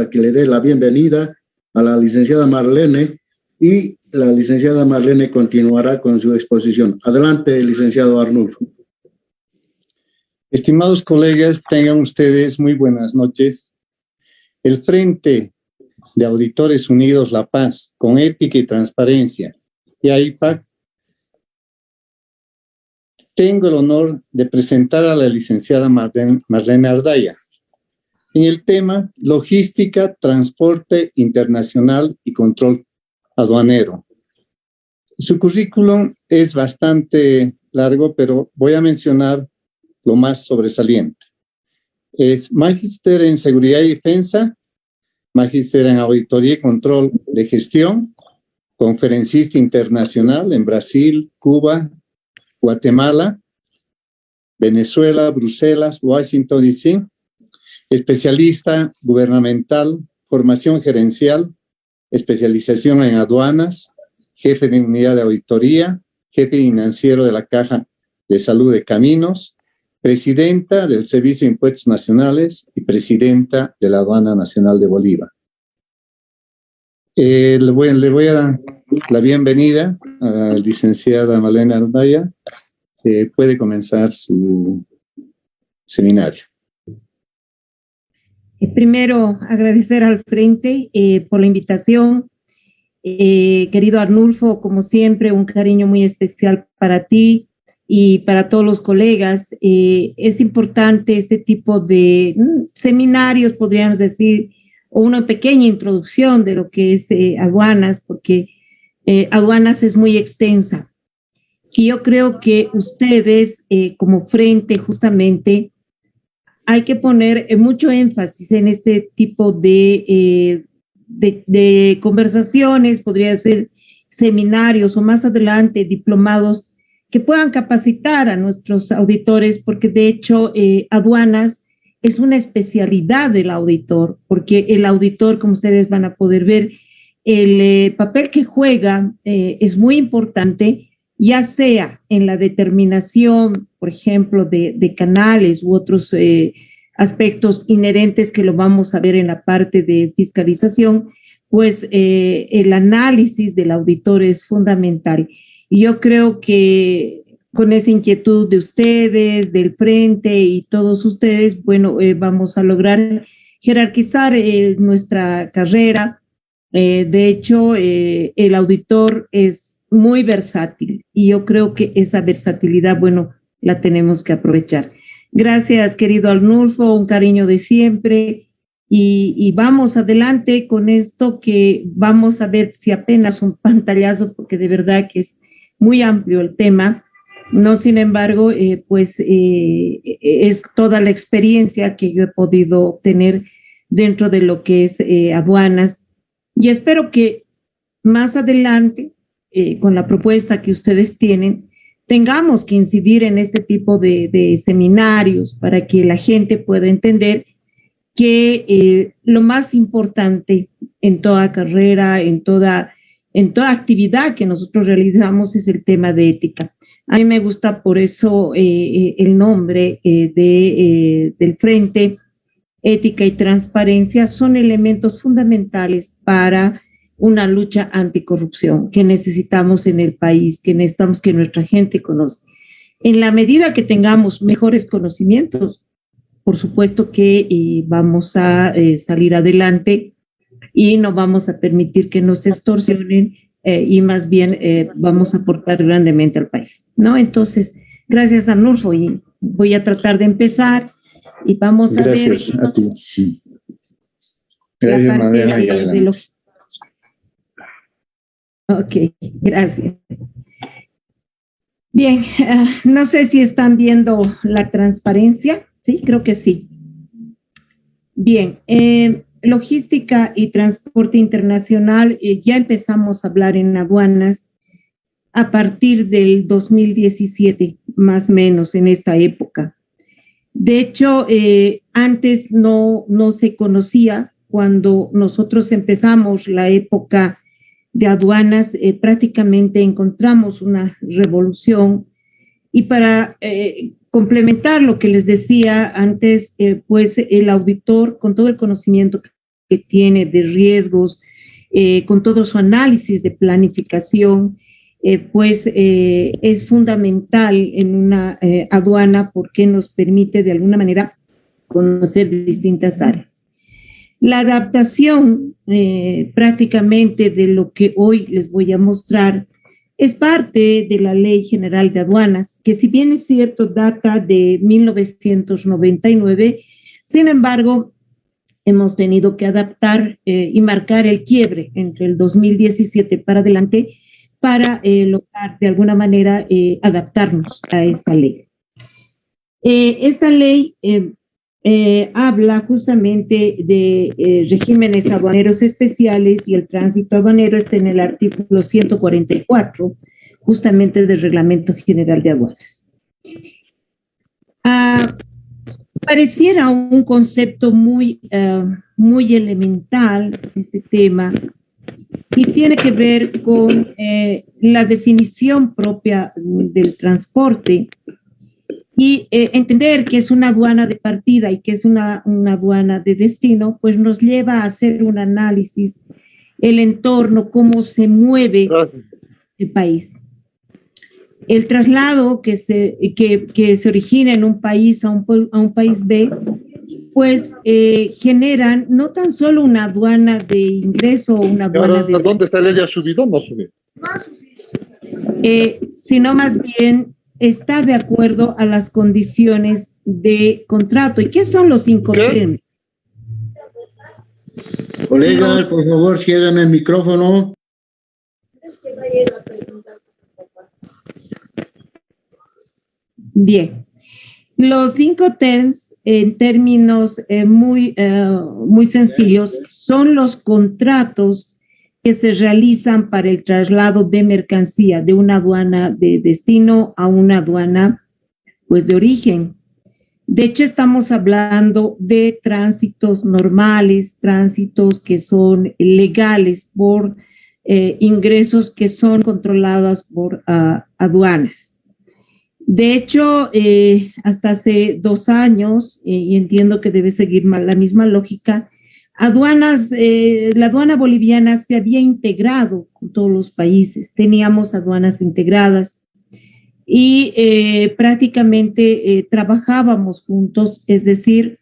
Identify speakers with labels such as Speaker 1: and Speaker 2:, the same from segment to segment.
Speaker 1: para que le dé la bienvenida a la licenciada Marlene, y la licenciada Marlene continuará con su exposición. Adelante, licenciado Arnulfo.
Speaker 2: Estimados colegas, tengan ustedes muy buenas noches. El Frente de Auditores Unidos La Paz, con Ética y Transparencia, y AIPAC, tengo el honor de presentar a la licenciada Marlene Ardaya en el tema Logística, Transporte Internacional y Control Aduanero. Su currículum es bastante largo, pero voy a mencionar lo más sobresaliente. Es magíster en Seguridad y Defensa, magíster en Auditoría y Control de Gestión, conferencista internacional en Brasil, Cuba, Guatemala, Venezuela, Bruselas, Washington DC, especialista gubernamental, formación gerencial, especialización en aduanas, jefe de unidad de auditoría, jefe financiero de la Caja de Salud de Caminos, presidenta del Servicio de Impuestos Nacionales y presidenta de la Aduana Nacional de Bolívar. Le voy a dar la bienvenida a la licenciada Marlene Ardaya. Puede comenzar su seminario.
Speaker 3: Primero, agradecer al Frente por la invitación. Querido Arnulfo, como siempre, un cariño muy especial para ti y para todos los colegas. Es importante este tipo de seminarios, podríamos decir, o una pequeña introducción de lo que es aduanas, porque aduanas es muy extensa. Y yo creo que ustedes, como Frente, justamente, hay que poner mucho énfasis en este tipo de conversaciones, podría ser seminarios o más adelante diplomados que puedan capacitar a nuestros auditores, porque de hecho aduanas es una especialidad del auditor, porque el auditor, como ustedes van a poder ver, el papel que juega es muy importante, ya sea en la determinación, por ejemplo, de canales u otros aspectos inherentes que lo vamos a ver en la parte de fiscalización, pues el análisis del auditor es fundamental. Y yo creo que con esa inquietud de ustedes, del Frente y todos ustedes, bueno, vamos a lograr jerarquizar nuestra carrera. De hecho, el auditor es muy versátil y yo creo que esa versatilidad, bueno, la tenemos que aprovechar. Gracias, querido Arnulfo, un cariño de siempre y vamos adelante con esto, que vamos a ver si apenas un pantallazo, porque de verdad que es muy amplio el tema. No, sin embargo, es toda la experiencia que yo he podido obtener dentro de lo que es aduanas, y espero que más adelante, con la propuesta que ustedes tienen, tengamos que incidir en este tipo de seminarios para que la gente pueda entender que lo más importante en toda carrera, en toda actividad que nosotros realizamos es el tema de ética. A mí me gusta por eso el nombre del Frente. Ética y transparencia son elementos fundamentales para una lucha anticorrupción que necesitamos en el país, que necesitamos que nuestra gente conozca. En la medida que tengamos mejores conocimientos, por supuesto que vamos a salir adelante y no vamos a permitir que nos extorsionen y más bien vamos a aportar grandemente al país, ¿no? Entonces, gracias, Arnulfo, y voy a tratar de empezar y vamos a ver.
Speaker 2: Gracias a ti. Gracias, Madera.
Speaker 3: Ok, gracias. Bien, no sé si están viendo la transparencia. Sí, creo que sí. Bien, logística y transporte internacional, ya empezamos a hablar en aduanas a partir del 2017, más o menos en esta época. De hecho, antes no se conocía. Cuando nosotros empezamos la época de aduanas, prácticamente encontramos una revolución. Y para complementar lo que les decía antes, pues el auditor, con todo el conocimiento que tiene de riesgos, con todo su análisis de planificación, pues es fundamental en una aduana porque nos permite de alguna manera conocer distintas áreas. La adaptación prácticamente de lo que hoy les voy a mostrar es parte de la Ley General de Aduanas, que si bien es cierto data de 1999, sin embargo, hemos tenido que adaptar y marcar el quiebre entre el 2017 para adelante para lograr de alguna manera adaptarnos a esta ley. Esta ley habla justamente de regímenes aduaneros especiales y el tránsito aduanero está en el artículo 144, justamente del Reglamento General de Aduanas. Pareciera un concepto muy elemental este tema y tiene que ver con la definición propia del transporte y entender que es una aduana de partida y que es una aduana de destino, pues nos lleva a hacer un análisis, el entorno, cómo se mueve el país. El traslado que se origina en un país a un país B, pues generan no tan solo una aduana de ingreso o una aduana de...
Speaker 4: ¿Dónde está ella? ¿Subido o no subido?
Speaker 3: Sino más bien está de acuerdo a las condiciones de contrato. ¿Y qué son los 5 términos?
Speaker 1: Colegas, por favor, cierren el micrófono.
Speaker 3: Bien. Los 5 terms, en términos muy sencillos, son los contratos que se realizan para el traslado de mercancía de una aduana de destino a una aduana, pues, de origen. De hecho, estamos hablando de tránsitos normales, tránsitos que son legales por ingresos que son controlados por aduanas. De hecho, hasta hace 2 años, y entiendo que debe seguir la misma lógica, la aduana boliviana se había integrado con todos los países, teníamos aduanas integradas y prácticamente trabajábamos juntos, es decir,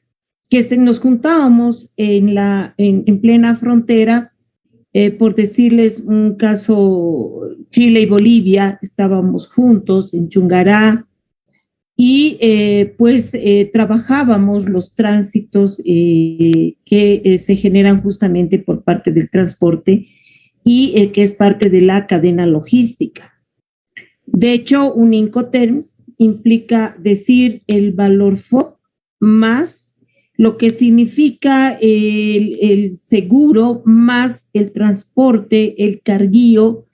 Speaker 3: que nos juntábamos en plena frontera, por decirles un caso, Chile y Bolivia, estábamos juntos en Chungará, y trabajábamos los tránsitos que se generan justamente por parte del transporte y que es parte de la cadena logística. De hecho, un Incoterms implica decir el valor FOB más lo que significa el seguro más el transporte, el carguío,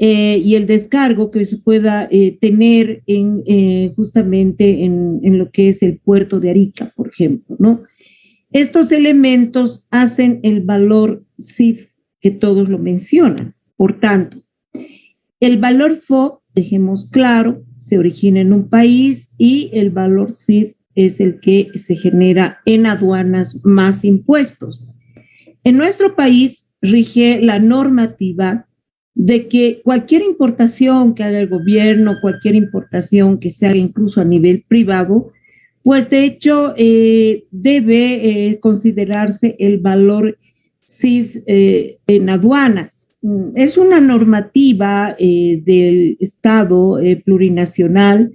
Speaker 3: y el descargo que se pueda tener justamente en lo que es el puerto de Arica, por ejemplo, ¿no? Estos elementos hacen el valor CIF que todos lo mencionan. Por tanto, el valor FOB, dejemos claro, se origina en un país y el valor CIF es el que se genera en aduanas más impuestos. En nuestro país rige la normativa de que cualquier importación que haga el gobierno, cualquier importación que se haga incluso a nivel privado, pues de hecho debe considerarse el valor CIF en aduanas. Es una normativa del Estado plurinacional,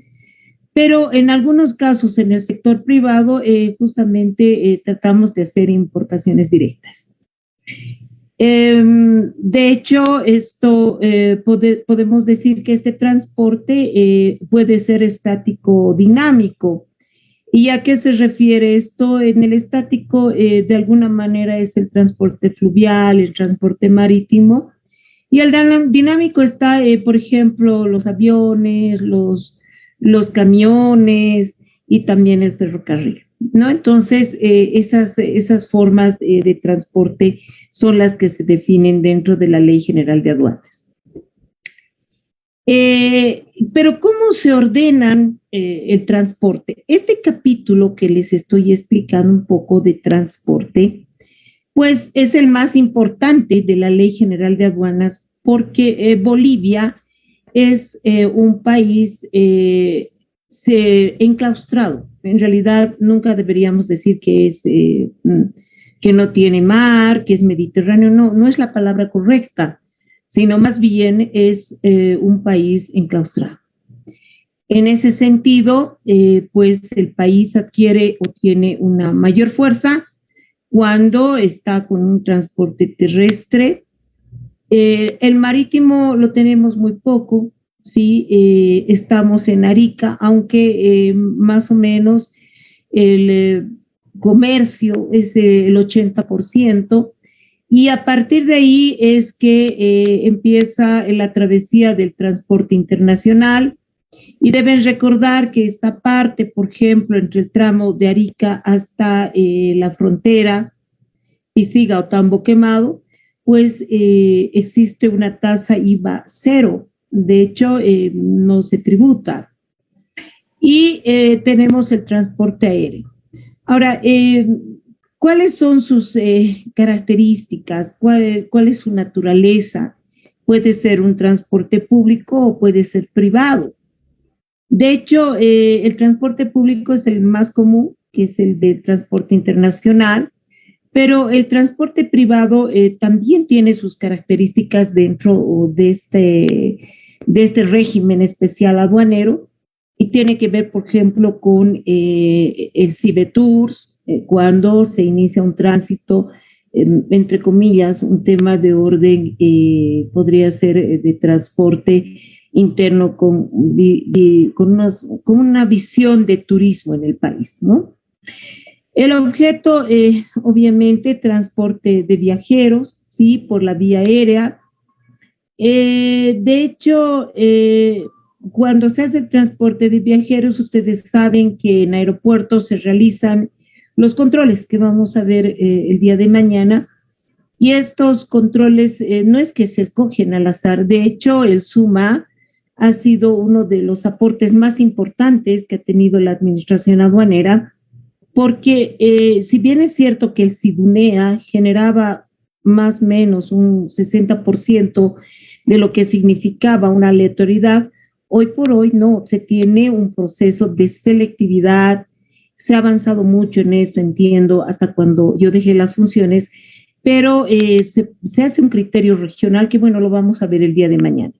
Speaker 3: pero en algunos casos en el sector privado justamente tratamos de hacer importaciones directas. De hecho, esto podemos decir que este transporte puede ser estático dinámico. ¿Y a qué se refiere esto? En el estático, de alguna manera, es el transporte fluvial, el transporte marítimo. Y el dinámico está, por ejemplo, los aviones, los camiones y también el ferrocarril, ¿no? Entonces, esas formas de transporte son las que se definen dentro de la Ley General de Aduanas. Pero ¿cómo se ordenan el transporte? Este capítulo que les estoy explicando un poco de transporte Pues es el más importante de la Ley General de Aduanas porque Bolivia es un país enclaustrado. En realidad nunca deberíamos decir que es que no tiene mar, que es mediterráneo. No, no es la palabra correcta, sino más bien es un país enclaustrado. En ese sentido, pues el país adquiere o tiene una mayor fuerza cuando está con un transporte terrestre. El marítimo lo tenemos muy poco, sí, estamos en Arica, aunque más o menos el comercio es el 80%, y a partir de ahí es que empieza la travesía del transporte internacional. Y deben recordar que esta parte, por ejemplo, entre el tramo de Arica hasta la frontera, Pisiga o Tambo Quemado, pues existe una tasa IVA cero. De hecho, no se tributa. Y tenemos el transporte aéreo. Ahora, ¿cuáles son sus características? ¿Cuál es su naturaleza? Puede ser un transporte público o puede ser privado. De hecho, el transporte público es el más común, que es el del transporte internacional, pero el transporte privado también tiene sus características dentro de este régimen especial aduanero y tiene que ver, por ejemplo, con el Cibetours, cuando se inicia un tránsito, entre comillas, un tema de orden, podría ser de transporte interno con una visión de turismo en el país, ¿no? El objeto, obviamente, transporte de viajeros, ¿sí? Por la vía aérea. De hecho, cuando se hace el transporte de viajeros, ustedes saben que en aeropuertos se realizan los controles que vamos a ver el día de mañana. Y estos controles no es que se escogen al azar. De hecho, el SUMA ha sido uno de los aportes más importantes que ha tenido la administración aduanera, porque si bien es cierto que el SIDUNEA generaba más o menos un 60% de lo que significaba una aleatoriedad, hoy por hoy no, se tiene un proceso de selectividad, se ha avanzado mucho en esto, entiendo, hasta cuando yo dejé las funciones, pero se hace un criterio regional que, bueno, lo vamos a ver el día de mañana.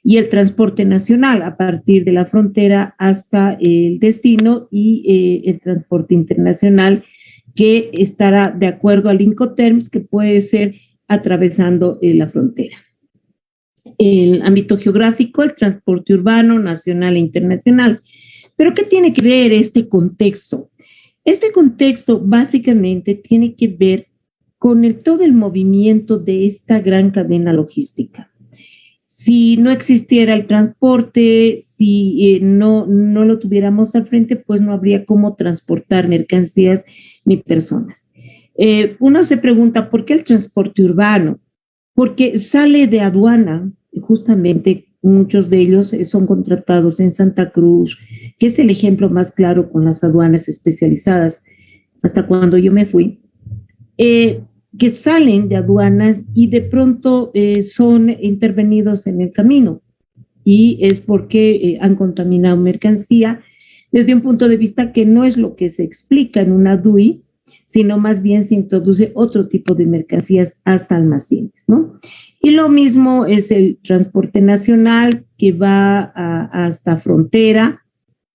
Speaker 3: Y el transporte nacional a partir de la frontera hasta el destino y el transporte internacional que estará de acuerdo al Incoterms, que puede ser atravesando la frontera. El ámbito geográfico, el transporte urbano, nacional e internacional. Pero ¿qué tiene que ver este contexto? Este contexto básicamente tiene que ver con todo el movimiento de esta gran cadena logística. Si no existiera el transporte, si no lo tuviéramos al frente, pues no habría cómo transportar mercancías ni personas. Uno se pregunta, ¿por qué el transporte urbano? Porque sale de aduana, justamente muchos de ellos son contratados en Santa Cruz, que es el ejemplo más claro con las aduanas especializadas, hasta cuando yo me fui. Que salen de aduanas y de pronto son intervenidos en el camino y es porque han contaminado mercancía desde un punto de vista que no es lo que se explica en una DUI, sino más bien se introduce otro tipo de mercancías hasta almacenes, ¿no? Y lo mismo es el transporte nacional que va hasta frontera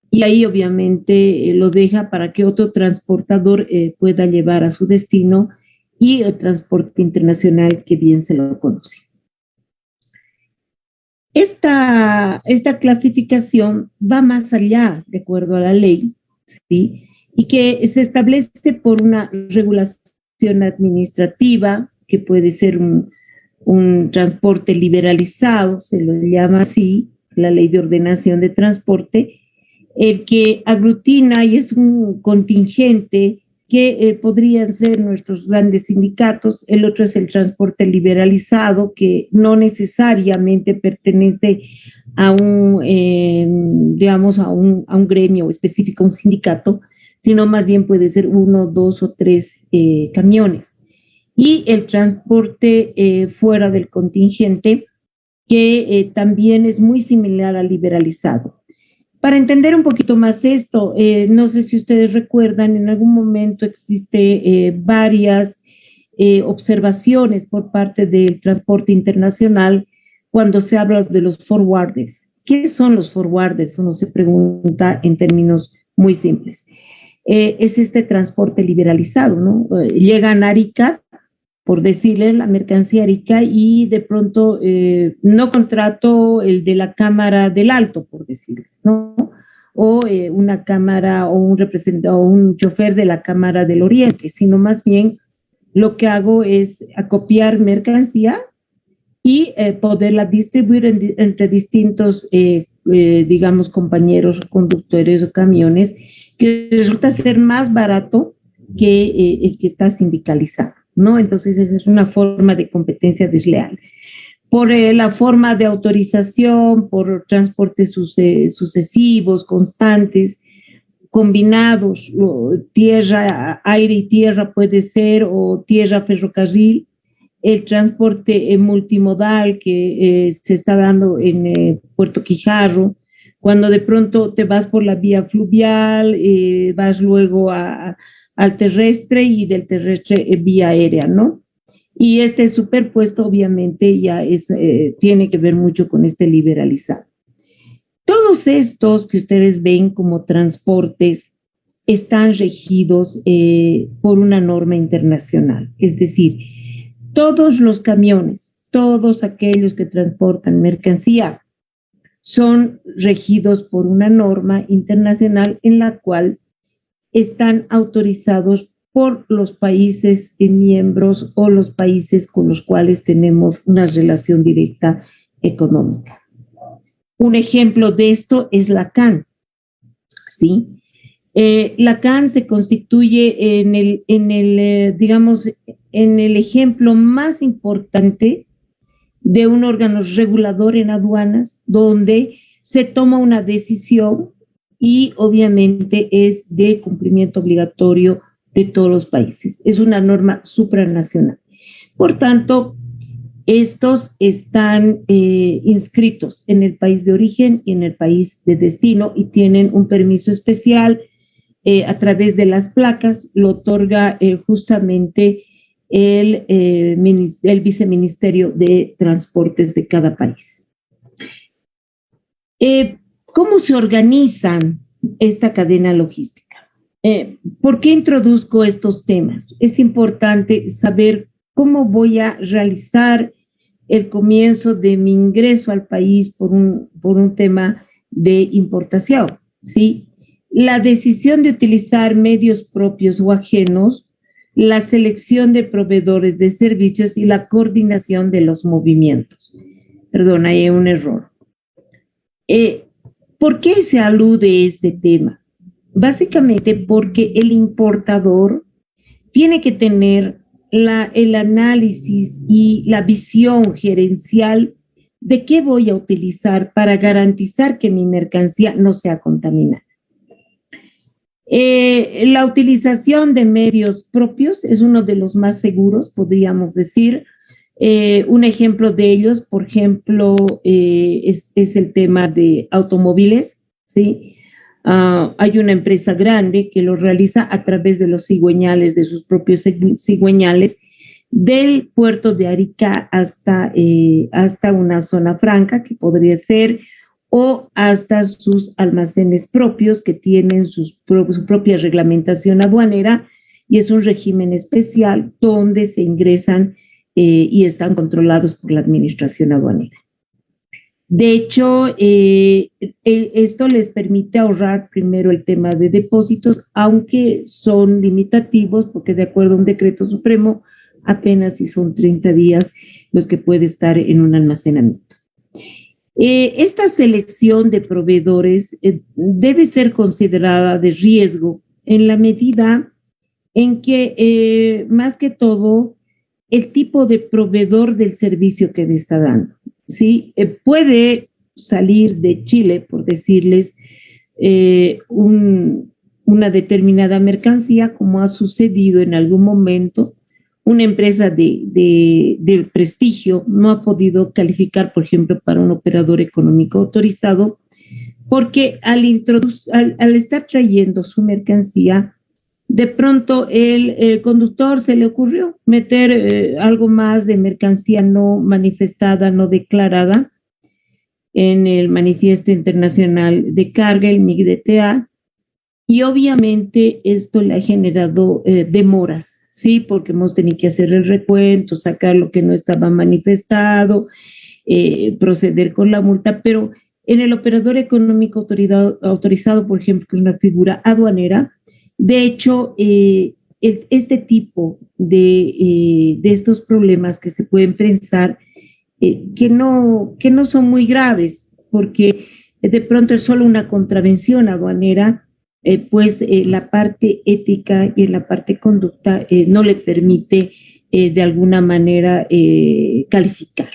Speaker 3: y ahí obviamente lo deja para que otro transportador pueda llevar a su destino, y el transporte internacional que bien se lo conoce. Esta clasificación va más allá, de acuerdo a la ley, ¿sí? Y que se establece por una regulación administrativa, que puede ser un transporte liberalizado, se lo llama así, la Ley de Ordenación de Transporte, el que aglutina y es un contingente que podrían ser nuestros grandes sindicatos. El otro es el transporte liberalizado, que no necesariamente pertenece a digamos, a un gremio específico, un sindicato, sino más bien puede ser 1, 2 o 3 camiones. y el transporte fuera del contingente, que también es muy similar al liberalizado. Para entender un poquito más esto, no sé si ustedes recuerdan, en algún momento existe varias observaciones por parte del transporte internacional cuando se habla de los forwarders. ¿Qué son los forwarders? Uno se pregunta en términos muy simples. Es este transporte liberalizado, ¿no? Llegan a Arica, por decirle, la mercancía Arica, y de pronto no contrato el de la Cámara del Alto, por decirles, ¿no? O una cámara o un representante o un chofer de la Cámara del Oriente, sino más bien lo que hago es acopiar mercancía y poderla distribuir entre distintos, digamos, compañeros, conductores o camiones, que resulta ser más barato que el que está sindicalizado, ¿no? Entonces, esa es una forma de competencia desleal. Por la forma de autorización, por transportes sucesivos, constantes, combinados, tierra, aire y tierra puede ser, o tierra, ferrocarril, el transporte multimodal que se está dando en Puerto Quijarro, cuando de pronto te vas por la vía fluvial, vas luego al terrestre y del terrestre vía aérea, ¿no? Y este superpuesto obviamente ya tiene que ver mucho con este liberalizado. Todos estos que ustedes ven como transportes están regidos por una norma internacional, es decir, todos los camiones, todos aquellos que transportan mercancía son regidos por una norma internacional en la cual están autorizados por los países miembros o los países con los cuales tenemos una relación directa económica. Un ejemplo de esto es la CAN, ¿sí? La CAN se constituye digamos, en el ejemplo más importante de un órgano regulador en aduanas, donde se toma una decisión y obviamente es de cumplimiento obligatorio de todos los países. Es una norma supranacional. Por tanto, estos están inscritos en el país de origen y en el país de destino y tienen un permiso especial a través de las placas, lo otorga justamente el viceministerio de transportes de cada país. ¿Cómo se organizan esta cadena logística? ¿Por qué introduzco estos temas? Es importante saber cómo voy a realizar el comienzo de mi ingreso al país por un tema de importación, ¿sí? La decisión de utilizar medios propios o ajenos, la selección de proveedores de servicios y la coordinación de los movimientos. Perdón, hay un error. ¿Por qué se alude a este tema? Básicamente porque el importador tiene que tener el análisis y la visión gerencial de qué voy a utilizar para garantizar que mi mercancía no sea contaminada. La utilización de medios propios es uno de los más seguros, podríamos decir. Un ejemplo de ellos, por ejemplo, es el tema de automóviles, ¿sí? Hay una empresa grande que lo realiza a través de los cigüeñales, de sus propios cigüeñales, del puerto de Arica hasta una zona franca, que podría ser, o hasta sus almacenes propios que tienen su propia reglamentación aduanera, y es un régimen especial donde se ingresan y están controlados por la administración aduanera. De hecho, esto les permite ahorrar primero el tema de depósitos, aunque son limitativos, porque de acuerdo a un decreto supremo, apenas si son 30 días los que puede estar en un almacenamiento. Esta selección de proveedores debe ser considerada de riesgo en la medida en que, más que todo, el tipo de proveedor del servicio que me está dando, ¿sí? Puede salir de Chile, por decirles, una determinada mercancía, como ha sucedido en algún momento una empresa de prestigio no ha podido calificar, por ejemplo, para un operador económico autorizado, porque al estar trayendo su mercancía, de pronto el conductor se le ocurrió meter algo más de mercancía no manifestada, no declarada, en el Manifiesto Internacional de Carga, el MIGDTA, y obviamente esto le ha generado demoras, ¿sí? Porque hemos tenido que hacer el recuento, sacar lo que no estaba manifestado, proceder con la multa, pero en el operador económico autorizado, por ejemplo, que es una figura aduanera, de hecho, este tipo de estos problemas que se pueden pensar que no son muy graves, porque de pronto es solo una contravención aduanera, pues la parte ética y la parte conducta no le permite de alguna manera calificar.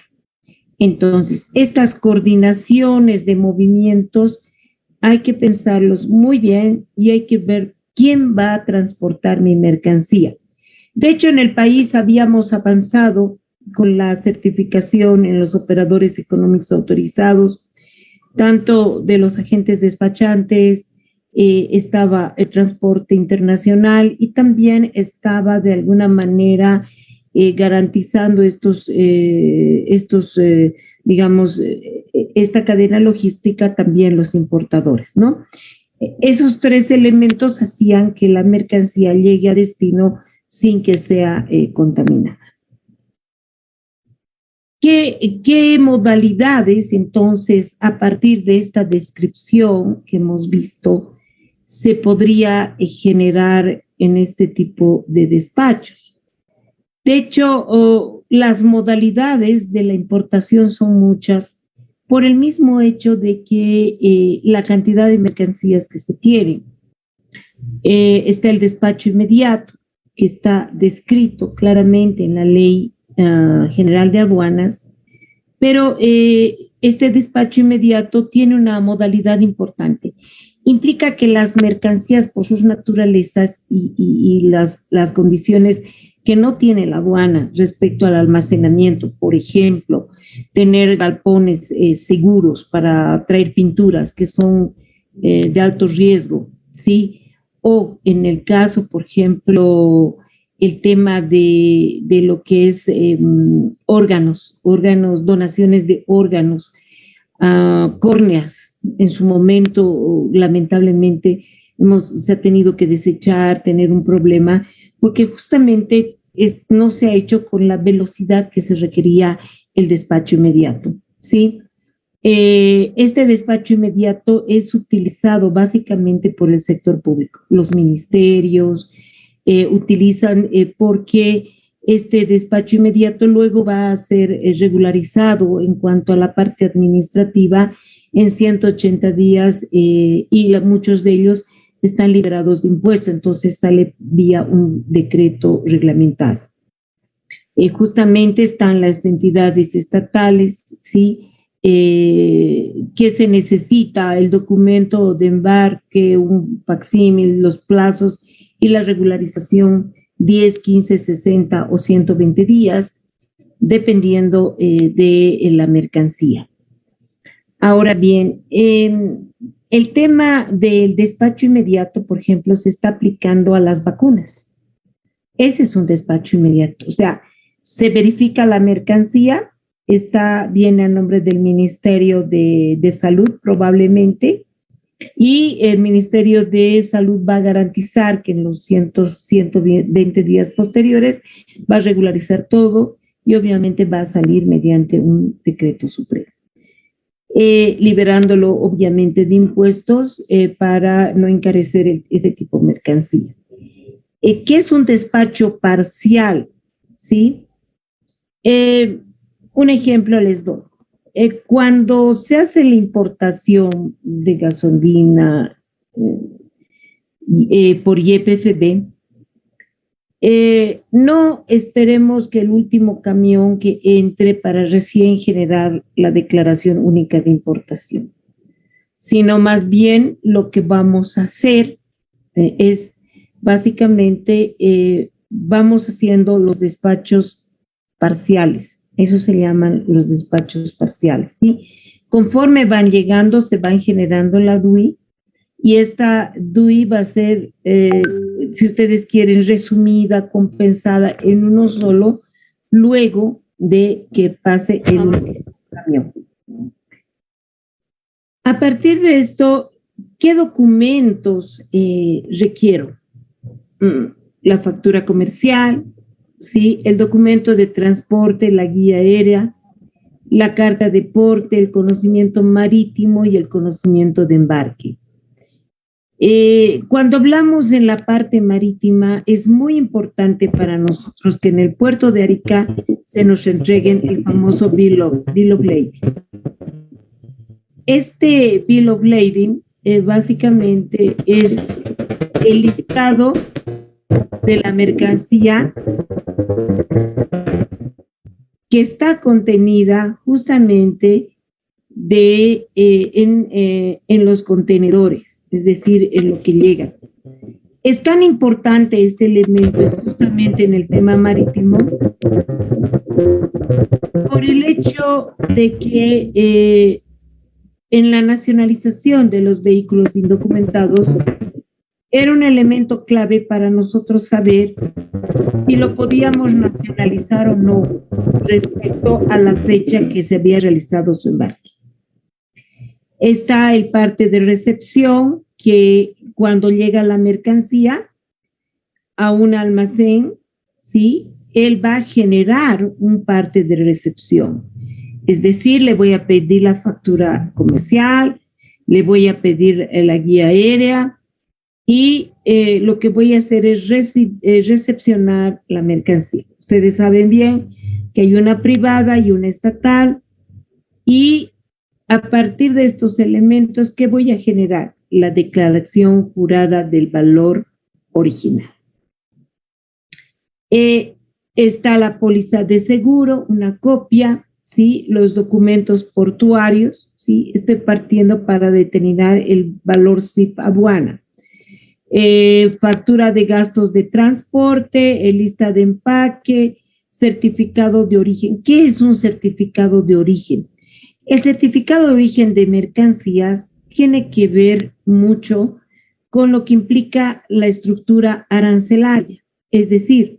Speaker 3: Entonces, estas coordinaciones de movimientos hay que pensarlos muy bien y hay que ver quién va a transportar mi mercancía. De hecho, en el país habíamos avanzado con la certificación en los operadores económicos autorizados, tanto de los agentes despachantes, estaba el transporte internacional y también estaba de alguna manera garantizando digamos, esta cadena logística también los importadores, ¿no? Esos tres elementos hacían que la mercancía llegue a destino sin que sea contaminada. ¿Qué modalidades, entonces, a partir de esta descripción que hemos visto, se podría generar en este tipo de despachos? De hecho, las modalidades de la importación son muchas por el mismo hecho de que la cantidad de mercancías que se tienen. Está el despacho inmediato, que está descrito claramente en la Ley General de Aduanas, pero este despacho inmediato tiene una modalidad importante. Implica que las mercancías, por sus naturalezas y las condiciones que no tiene la aduana respecto al almacenamiento, por ejemplo, tener galpones seguros para traer pinturas que son de alto riesgo, ¿sí? O en el caso, por ejemplo, el tema de lo que es órganos, donaciones de órganos, córneas. En su momento, lamentablemente, se ha tenido que desechar, tener un problema, porque justamente no se ha hecho con la velocidad que se requería el despacho inmediato, ¿sí? Este despacho inmediato es utilizado básicamente por el sector público. Los ministerios utilizan porque este despacho inmediato luego va a ser regularizado en cuanto a la parte administrativa en 180 días y muchos de ellos están liberados de impuesto, entonces sale vía un decreto reglamentario. Justamente están las entidades estatales, ¿sí? ¿Qué se necesita? El documento de embarque, un facsímil, los plazos y la regularización 10, 15, 60 o 120 días, dependiendo de la mercancía. Ahora bien, el tema del despacho inmediato, por ejemplo, se está aplicando a las vacunas. Ese es un despacho inmediato. O sea, se verifica la mercancía, viene a nombre del Ministerio de Salud probablemente, y el Ministerio de Salud va a garantizar que en los 120 días posteriores va a regularizar todo y obviamente va a salir mediante un decreto supremo. Liberándolo obviamente de impuestos para no encarecer ese tipo de mercancías. ¿Qué es un despacho parcial? ¿Sí? Un ejemplo les doy. Cuando se hace la importación de gasolina por YPFB, no esperemos que el último camión que entre para recién generar la declaración única de importación, sino más bien lo que vamos a hacer es básicamente vamos haciendo los despachos parciales. Eso se llaman los despachos parciales, ¿sí? Conforme van llegando, se van generando la DUI, y esta DUI va a ser, si ustedes quieren, resumida, compensada en uno solo, luego de que pase el último camión. A partir de esto, ¿qué documentos requiero? La factura comercial, ¿sí? El documento de transporte, la guía aérea, la carta de porte, el conocimiento marítimo y el conocimiento de embarque. Cuando hablamos en la parte marítima, es muy importante para nosotros que en el puerto de Arica se nos entreguen el famoso Bill of Lading. Este Bill of Lading básicamente es el listado de la mercancía que está contenida justamente en los contenedores, es decir, en lo que llega. Es tan importante este elemento justamente en el tema marítimo por el hecho de que en la nacionalización de los vehículos indocumentados era un elemento clave para nosotros saber si lo podíamos nacionalizar o no respecto a la fecha que se había realizado su embarque. Está el parte de recepción, que cuando llega la mercancía a un almacén, ¿sí? Él va a generar un parte de recepción. Es decir, le voy a pedir la factura comercial, le voy a pedir la guía aérea, y lo que voy a hacer es recepcionar la mercancía. Ustedes saben bien que hay una privada y una estatal, y a partir de estos elementos, ¿qué voy a generar? La declaración jurada del valor original. Está la póliza de seguro, una copia, ¿sí? Los documentos portuarios, ¿sí? Estoy partiendo para determinar el valor SIF aduana. Factura de gastos de transporte, lista de empaque, certificado de origen. ¿Qué es un certificado de origen? El certificado de origen de mercancías tiene que ver mucho con lo que implica la estructura arancelaria. Es decir,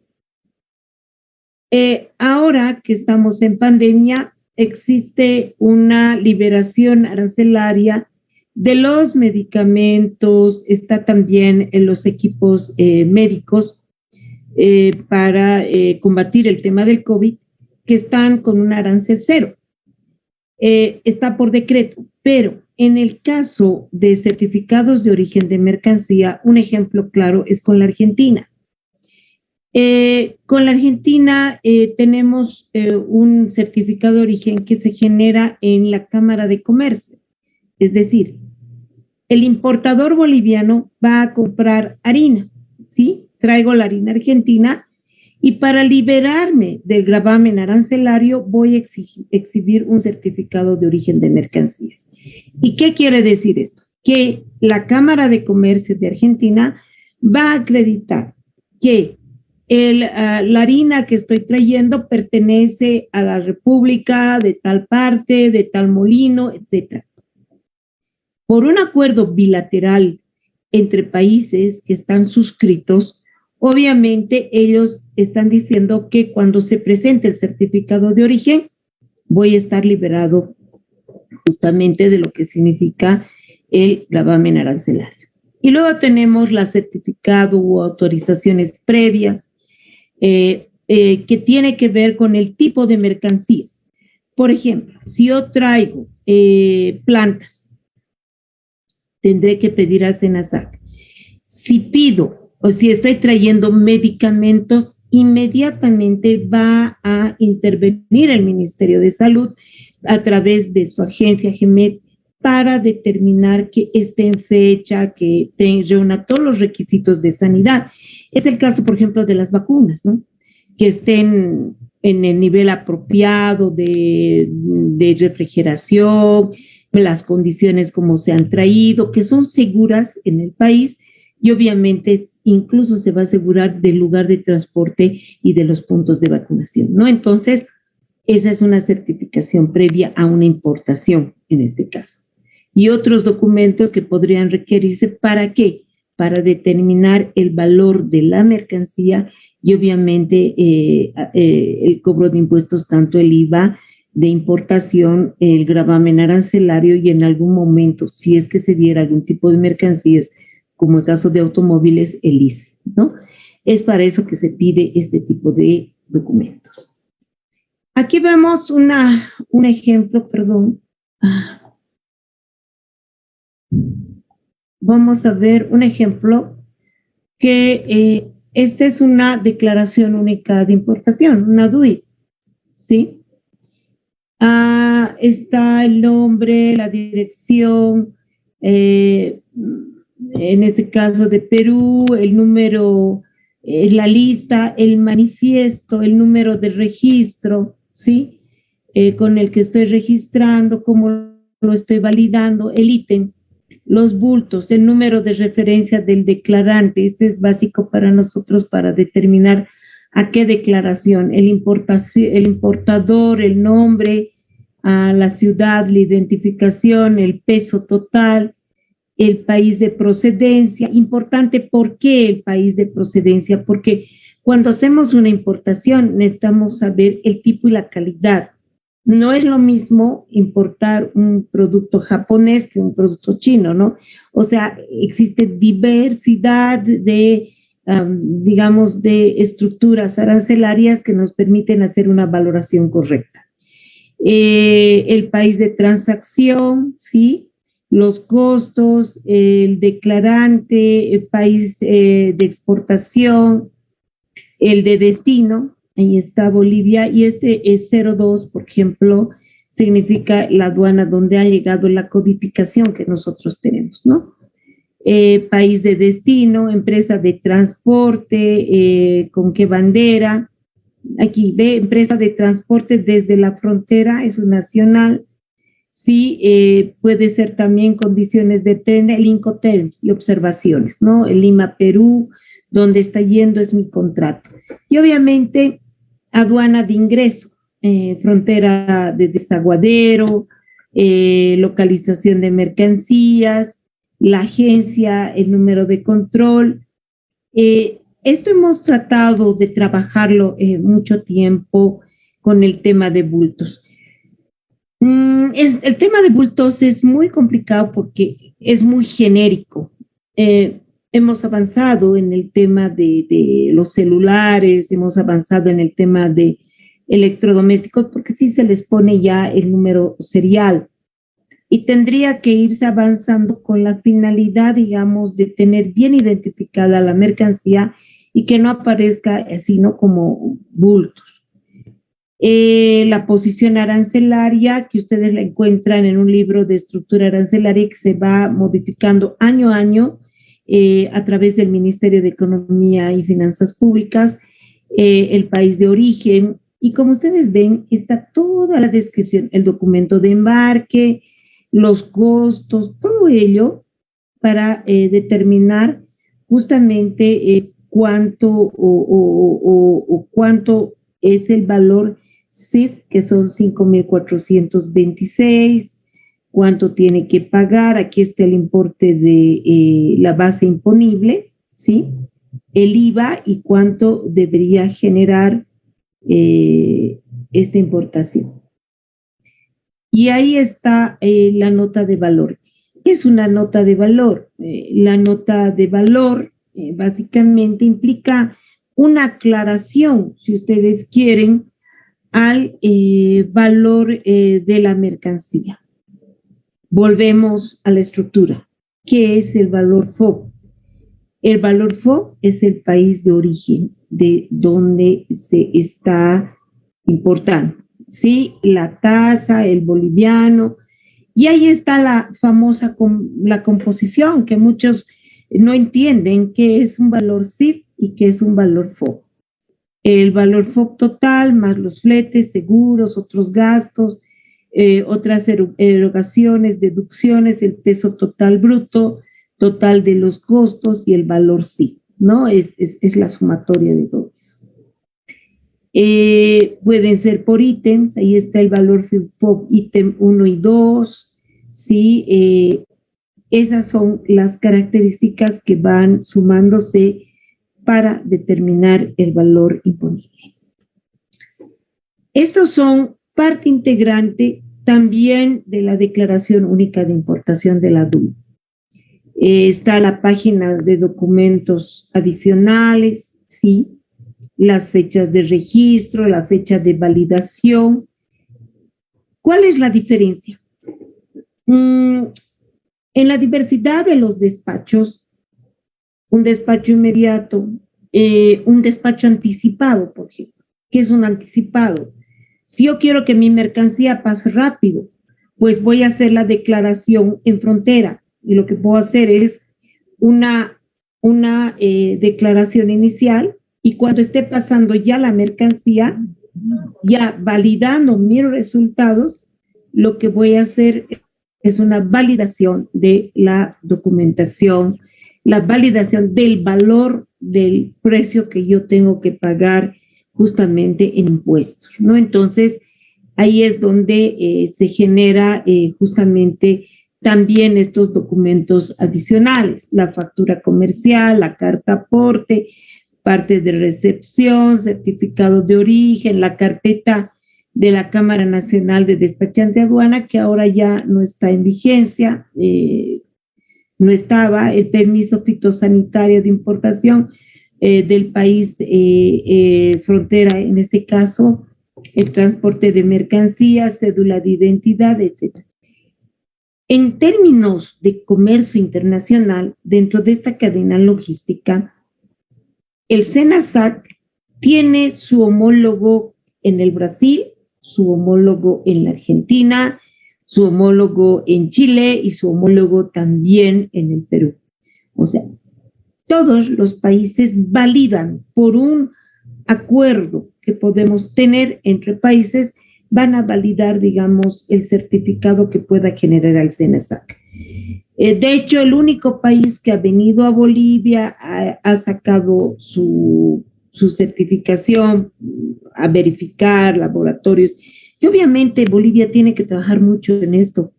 Speaker 3: ahora que estamos en pandemia, existe una liberación arancelaria de los medicamentos, está también en los equipos médicos para combatir el tema del COVID, que están con un arancel cero. Está por decreto, pero en el caso de certificados de origen de mercancía, un ejemplo claro es con la Argentina. Con la Argentina tenemos un certificado de origen que se genera en la Cámara de Comercio. Es decir, el importador boliviano va a comprar harina, ¿sí? Traigo la harina argentina y para liberarme del gravamen arancelario voy a exhibir un certificado de origen de mercancías. ¿Y qué quiere decir esto? Que la Cámara de Comercio de Argentina va a acreditar que la harina que estoy trayendo pertenece a la República de tal parte, de tal molino, etc. Por un acuerdo bilateral entre países que están suscritos, obviamente ellos están diciendo que cuando se presente el certificado de origen, voy a estar liberado justamente de lo que significa el gravamen arancelario. Y luego tenemos la certificado u autorizaciones previas, que tiene que ver con el tipo de mercancías. Por ejemplo, si yo traigo plantas, tendré que pedir al SENASAC. Si pido o si estoy trayendo medicamentos, inmediatamente va a intervenir el Ministerio de Salud a través de su agencia GEMET para determinar que esté en fecha, que reúna todos los requisitos de sanidad. Es el caso, por ejemplo, de las vacunas, ¿no? Que estén en el nivel apropiado de refrigeración, las condiciones como se han traído, que son seguras en el país, y obviamente incluso se va a asegurar del lugar de transporte y de los puntos de vacunación, ¿no? Entonces, esa es una certificación previa a una importación en este caso. Y otros documentos que podrían requerirse, ¿para qué? Para determinar el valor de la mercancía y obviamente el cobro de impuestos, tanto el IVA de importación, el gravamen arancelario y en algún momento, si es que se diera algún tipo de mercancías, como el caso de automóviles, el ICE, ¿no? Es para eso que se pide este tipo de documentos. Aquí vemos un ejemplo, perdón. Vamos a ver un ejemplo que esta es una declaración única de importación, una DUI, ¿sí? Está el nombre, la dirección, en este caso de Perú, el número, la lista, el manifiesto, el número de registro, ¿sí? Con el que estoy registrando, cómo lo estoy validando, el ítem, los bultos, el número de referencia del declarante. Este es básico para nosotros para determinar a qué declaración, el importador, el nombre, la ciudad, la identificación, el peso total, el país de procedencia. Importante, ¿por qué el país de procedencia? Porque cuando hacemos una importación necesitamos saber el tipo y la calidad. No es lo mismo importar un producto japonés que un producto chino, ¿no? O sea, existe diversidad de, digamos, de estructuras arancelarias que nos permiten hacer una valoración correcta. El país de transacción, ¿sí? Los costos, el declarante, el país de exportación, el de destino. Ahí está Bolivia, y este es 02, por ejemplo, significa la aduana donde ha llegado la codificación que nosotros tenemos, ¿no? País de destino, empresa de transporte, con qué bandera. Aquí ve, empresa de transporte desde la frontera, es un nacional. Sí, puede ser también condiciones de tren, el Incoterms y observaciones, ¿no? El Lima, Perú, donde está yendo es mi contrato. Y obviamente, aduana de ingreso, frontera de desaguadero, localización de mercancías, la agencia, el número de control. Esto hemos tratado de trabajarlo mucho tiempo con el tema de bultos. El tema de bultos es muy complicado porque es muy genérico. Hemos avanzado en el tema de los celulares, hemos avanzado en el tema de electrodomésticos, porque sí se les pone ya el número serial. Y tendría que irse avanzando con la finalidad, digamos, de tener bien identificada la mercancía y que no aparezca sino como bultos. La posición arancelaria, que ustedes la encuentran en un libro de estructura arancelaria que se va modificando año a año a través del Ministerio de Economía y Finanzas Públicas, el país de origen, y como ustedes ven, está toda la descripción, el documento de embarque, los costos, todo ello para determinar justamente cuánto cuánto es el valor CIF, que son 5.426, cuánto tiene que pagar. Aquí está el importe de la base imponible, ¿sí? El IVA y cuánto debería generar esta importación. Y ahí está la nota de valor. ¿Qué es una nota de valor? La nota de valor básicamente implica una aclaración, si ustedes quieren, al valor de la mercancía. Volvemos a la estructura. ¿Qué es el valor FOB? El valor FOB es el país de origen de donde se está importando, ¿sí? La tasa, el boliviano, y ahí está la famosa la composición, que muchos no entienden qué es un valor CIF y qué es un valor FOB. El valor FOB total más los fletes, seguros, otros gastos, otras erogaciones, deducciones, el peso total bruto, total de los costos y el valor sí, ¿no? Es la sumatoria de todo eso. Pueden ser por ítems, ahí está el valor FIFO ítem 1 y 2, ¿sí? Esas son las características que van sumándose para determinar el valor imponible. Estos son parte integrante también de la Declaración Única de Importación de la DUI. Está la página de documentos adicionales, ¿sí? Las fechas de registro, la fecha de validación. ¿Cuál es la diferencia? En la diversidad de los despachos, un despacho inmediato, un despacho anticipado, por ejemplo. ¿Qué es un anticipado? Si yo quiero que mi mercancía pase rápido, pues voy a hacer la declaración en frontera. Y lo que puedo hacer es una declaración inicial, y cuando esté pasando ya la mercancía, ya validando mis resultados, lo que voy a hacer es una validación de la documentación, la validación del valor del precio que yo tengo que pagar justamente en impuestos, ¿no? Entonces, ahí es donde se genera justamente también estos documentos adicionales, la factura comercial, la carta aporte, parte de recepción, certificado de origen, la carpeta de la Cámara Nacional de Despachantes de Aduana, que ahora ya no está en vigencia, no estaba, el permiso fitosanitario de importación del país frontera, en este caso, el transporte de mercancías, cédula de identidad, etc. En términos de comercio internacional, dentro de esta cadena logística, el SENASAC tiene su homólogo en el Brasil, su homólogo en la Argentina, su homólogo en Chile y su homólogo también en el Perú. O sea, todos los países validan por un acuerdo que podemos tener entre países, van a validar, digamos, el certificado que pueda generar el SENASAC. De hecho, el único país que ha venido a Bolivia ha sacado su certificación, a verificar laboratorios. Y obviamente Bolivia tiene que trabajar mucho en esto.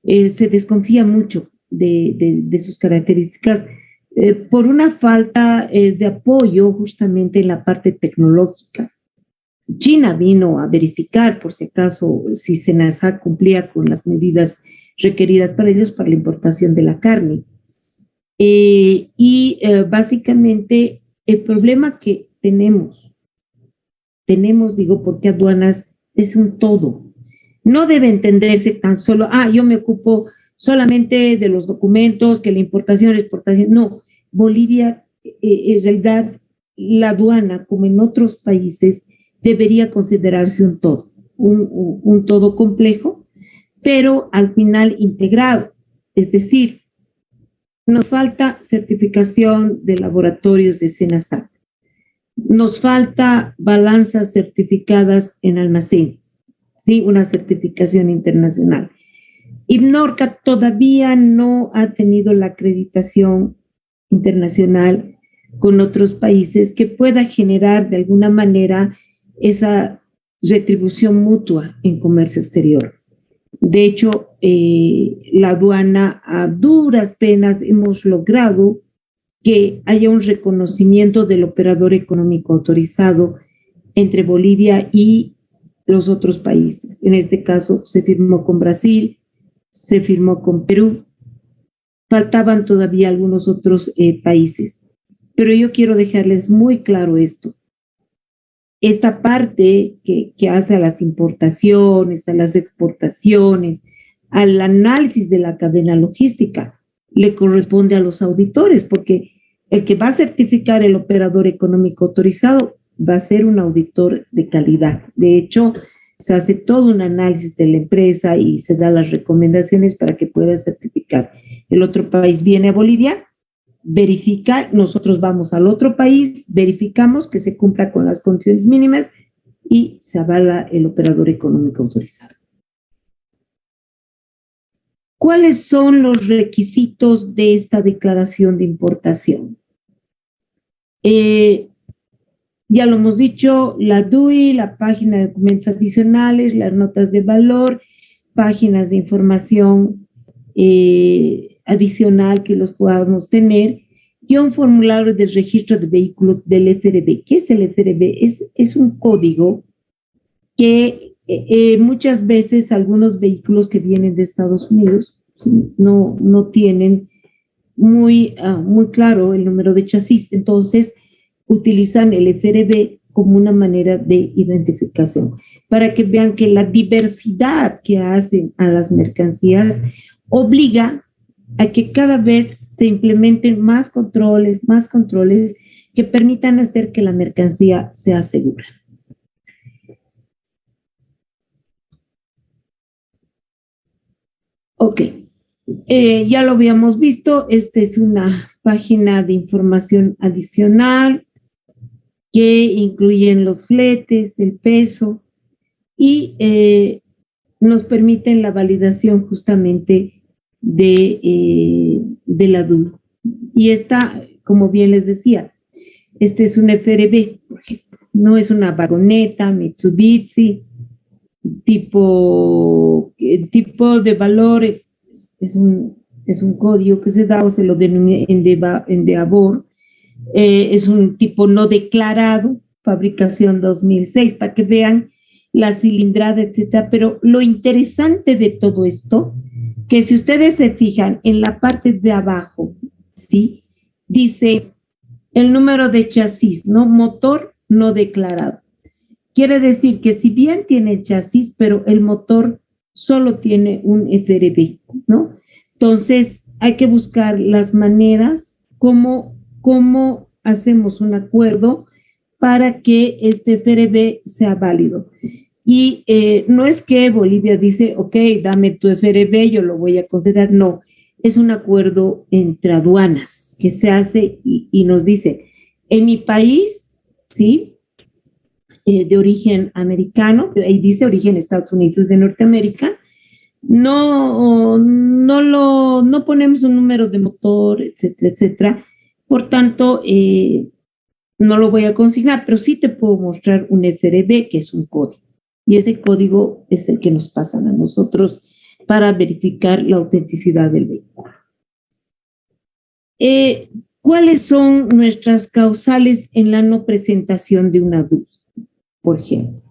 Speaker 3: Se desconfía mucho de sus características por una falta de apoyo justamente en la parte tecnológica. China vino a verificar, por si acaso, si SENASAC cumplía con las medidas requeridas para ellos para la importación de la carne. Básicamente el problema que tenemos, digo, porque aduanas es un todo. No debe entenderse tan solo, yo me ocupo solamente de los documentos, que la importación, la exportación. No, Bolivia, en realidad, la aduana, como en otros países, debería considerarse un todo, un todo complejo, pero al final integrado. Es decir, nos falta certificación de laboratorios de SENASAC. Nos falta balanzas certificadas en almacenes, ¿sí? Una certificación internacional. IBNORCA todavía no ha tenido la acreditación internacional con otros países que pueda generar de alguna manera esa retribución mutua en comercio exterior. De hecho, la aduana a duras penas hemos logrado que haya un reconocimiento del operador económico autorizado entre Bolivia y los otros países. En este caso se firmó con Brasil, se firmó con Perú, faltaban todavía algunos otros países. Pero yo quiero dejarles muy claro esto. Esta parte que hace a las importaciones, a las exportaciones, al análisis de la cadena logística, le corresponde a los auditores, porque el que va a certificar el operador económico autorizado va a ser un auditor de calidad. De hecho, se hace todo un análisis de la empresa y se da las recomendaciones para que pueda certificar. El otro país viene a Bolivia, verifica, nosotros vamos al otro país, verificamos que se cumpla con las condiciones mínimas y se avala el operador económico autorizado. ¿Cuáles son los requisitos de esta declaración de importación? Ya lo hemos dicho, la DUI, la página de documentos adicionales, las notas de valor, páginas de información adicional que los podamos tener, y un formulario de registro de vehículos del FRB. ¿Qué es el FRB? Es un código que muchas veces algunos vehículos que vienen de Estados Unidos no tienen muy claro el número de chasis, entonces utilizan el FRB como una manera de identificación, para que vean que la diversidad que hacen a las mercancías obliga a que cada vez se implementen más controles que permitan hacer que la mercancía sea segura. Ok, ya lo habíamos visto, esta es una página de información adicional que incluyen los fletes, el peso y nos permiten la validación justamente de la DUI. Y esta, como bien les decía, este es un FRB, por ejemplo, no es una vagoneta, Mitsubishi, tipo de valores, es un código que se da o se lo denomina en DEABOR, es un tipo no declarado, fabricación 2006, para que vean la cilindrada, etcétera. Pero lo interesante de todo esto, que si ustedes se fijan en la parte de abajo, ¿sí? Dice el número de chasis, ¿no? Motor no declarado. Quiere decir que si bien tiene chasis, pero el motor solo tiene un FRB, ¿no? Entonces, hay que buscar las maneras cómo hacemos un acuerdo para que este FRB sea válido. Y no es que Bolivia dice, ok, dame tu FRB, yo lo voy a considerar. No, es un acuerdo entre aduanas que se hace y nos dice, en mi país, ¿sí? De origen americano, ahí dice origen Estados Unidos de Norteamérica, no ponemos un número de motor, etcétera, etcétera. Por tanto, no lo voy a consignar, pero sí te puedo mostrar un FRB, que es un código. Y ese código es el que nos pasan a nosotros para verificar la autenticidad del vehículo. ¿Cuáles son nuestras causales en la no presentación de una DUI? Por ejemplo,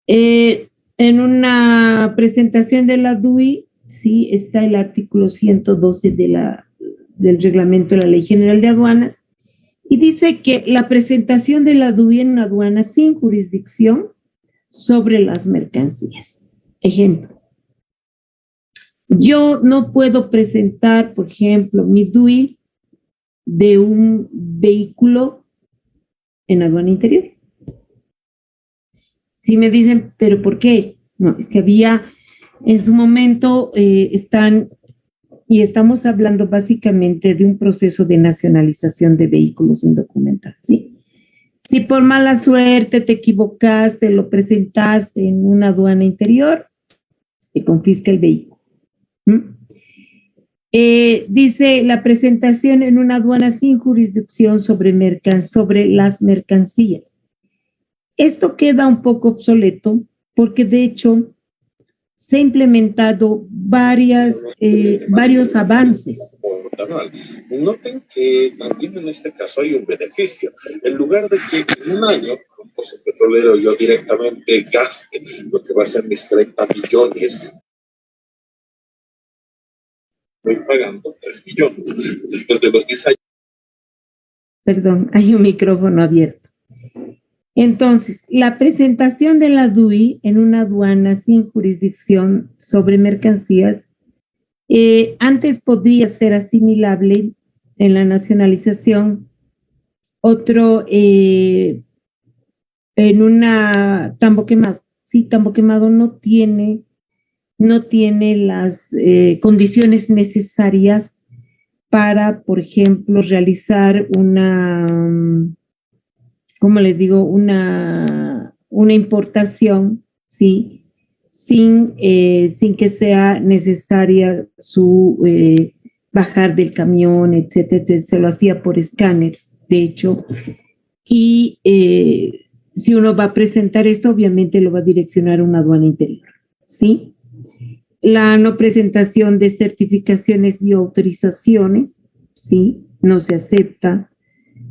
Speaker 3: en una presentación de la DUI, sí, está el artículo 112 del reglamento de la Ley General de Aduanas, y dice que la presentación de la DUI en una aduana sin jurisdicción sobre las mercancías. Ejemplo, yo no puedo presentar, por ejemplo, mi DUI de un vehículo en aduana interior. Si me dicen, ¿pero por qué? No, es que había, en su momento estamos hablando básicamente de un proceso de nacionalización de vehículos indocumentados, ¿sí? Si por mala suerte te equivocaste, lo presentaste en una aduana interior, se confisca el vehículo. Dice la presentación en una aduana sin jurisdicción sobre las mercancías. Esto queda un poco obsoleto porque de hecho se han implementado varios avances.
Speaker 4: Noten que también en este caso hay un beneficio. En lugar de que en un año, como petrolero, yo directamente gaste lo que va a ser mis 30 millones, estoy pagando 3 millones. Después de los 10 años.
Speaker 3: Perdón, hay un micrófono abierto. Entonces, la presentación de la DUI en una aduana sin jurisdicción sobre mercancías antes podría ser asimilable en la nacionalización otro en una tambo quemado. Sí, tambo quemado no tiene las condiciones necesarias para, por ejemplo, realizar ¿cómo les digo? Una importación, ¿sí? sin que sea necesaria su bajar del camión, etcétera, etcétera. Se lo hacía por escáneres, de hecho. Y si uno va a presentar esto, obviamente lo va a direccionar a una aduana interior, ¿sí? La no presentación de certificaciones y autorizaciones, ¿sí? No se acepta,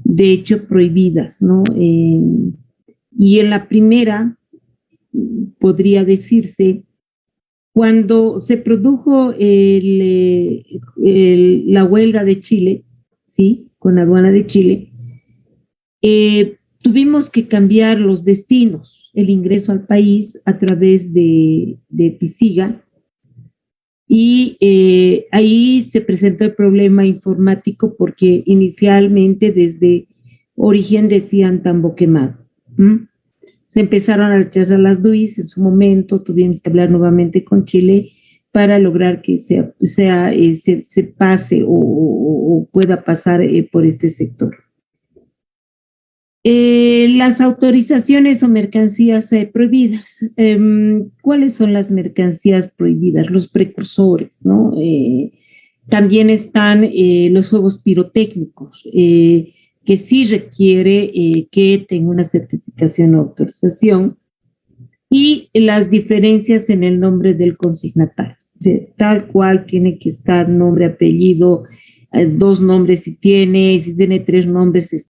Speaker 3: de hecho prohibidas, ¿no? Y en la primera, podría decirse, cuando se produjo la huelga de Chile, ¿sí? Con aduana de Chile, tuvimos que cambiar los destinos, el ingreso al país a través de Pisiga, y ahí se presentó el problema informático porque inicialmente desde origen decían Tambo Quemado. Se empezaron a rechazar las DUIs, en su momento tuvimos que hablar nuevamente con Chile para lograr que se pase o pueda pasar por este sector. Las autorizaciones o mercancías prohibidas. ¿Cuáles son las mercancías prohibidas? Los precursores, ¿no? También están los juegos pirotécnicos, que sí requiere que tenga una certificación o autorización, y las diferencias en el nombre del consignatario. O sea, tal cual tiene que estar nombre, apellido, 2 nombres si tiene 3 nombres,